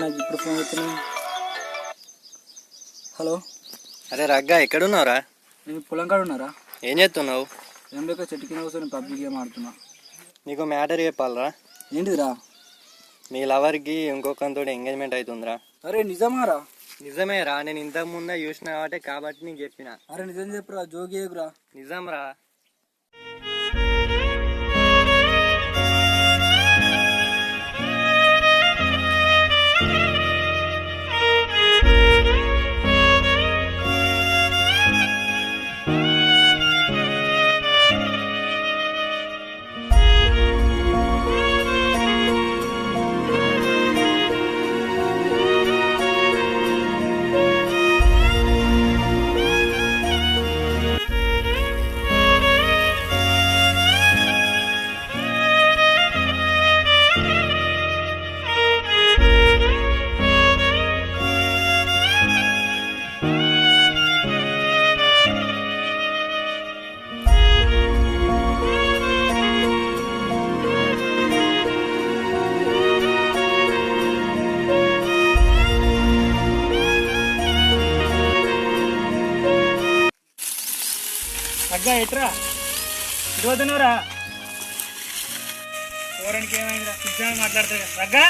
నాకు ఇప్పుడు ఫోన్ చేస్తున్నాను. హలో. అరే రగ్గా ఎక్కడున్నావురా? నేను పొలం కాడ ఉన్నారా? ఏం చేస్తున్నావు? ఏం లేక చెట్టు కింద కూర్చొని పబ్జి గేమ్ ఆడుతున్నా. నీకు మ్యాటర్ చెప్పాలరా. ఏంటిదిరా? మీ లవర్కి ఇంకొకరితో ఎంగేజ్మెంట్ అవుతుందిరా. అరే నిజమారా? నిజమేరా, నేను ఇంతకు ముందే చూసిన కాబట్టి నీకు చెప్పిన. అరే నిజం చెప్పురా, జోగిరా. నిజం రా. అగ్గా ఎట్రా ఇటువద్దునరా? పోరానికి ఏమైందిరా? పిచ్చామని మాట్లాడతాయి కదా అగ్గా.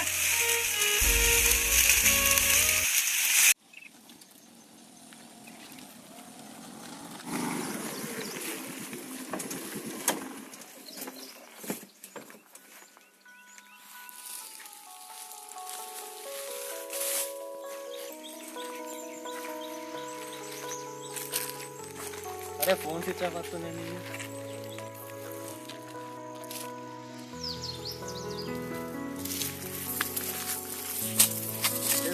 అరే ఫోన్ స్విచ్ ఆఫ్ వస్తుంది.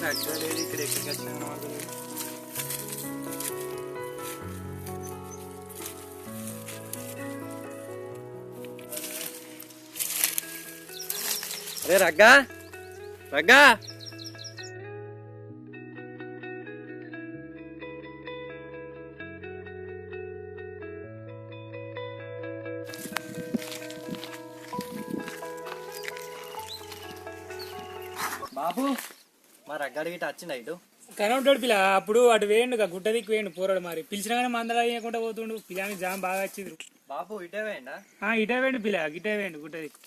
రగ్గా లేదు ఇక్కడ, ఎక్కడికి వచ్చినా అరే రగ్గా రగ్గా. బాబు మా రగ్గాడి గిట్ట వచ్చిండ ఇటు కనౌంటాడు పిల్ల. అప్పుడు అటు వేయండు, గుట్ట దిక్కు వేయండు పోరాడు. మరి పిలిచినా కానీ మందలా వేయకుండా పోతుండు. పిల్లని జామ్ బాగా వచ్చింది. బాబు ఇటే వేయండా? ఇటే వేయండి పిల్ల, గిటే వేయండి గుట్ట దిక్కు.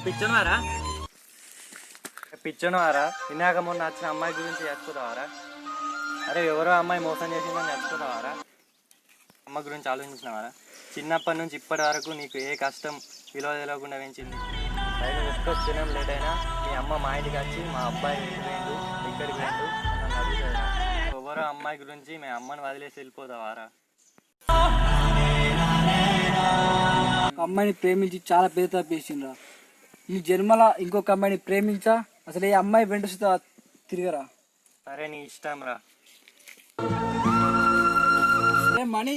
పిచ్చనవారా? పిచ్చనవారా? ఇన్నాక మొన్న వచ్చిన అమ్మాయి గురించి నేర్చుకుంటావారా? అరే ఎవరో అమ్మాయి మోసం చేసిందని నేర్చుకుంటావారా? అమ్మ గురించి ఆలోచించినవారా? చిన్నప్పటి నుంచి ఇప్పటి వరకు నీకు ఏ కష్టం విలువ తెలియకుండా పెంచింది. నేను ఒక్క క్షణం లేట్ అయినా మీ అమ్మ మా ఇంటికి వచ్చి మా అబ్బాయి వేయండు ఇక్కడికి వేయండు నన్ను అడుగుతారా? ఎవరో అమ్మాయి గురించి మీ అమ్మని వదిలేసి వెళ్ళిపోతావారా? అమ్మాయిని ప్రేమించి చాలా పేద తప్పేసిండ్రా. ఈ జన్మల ఇంకొక అమ్మాయిని ప్రేమించా, అసలు ఏ అమ్మాయి వెంట తిరగరా. సరే నీ ఇష్టం రా. మనీ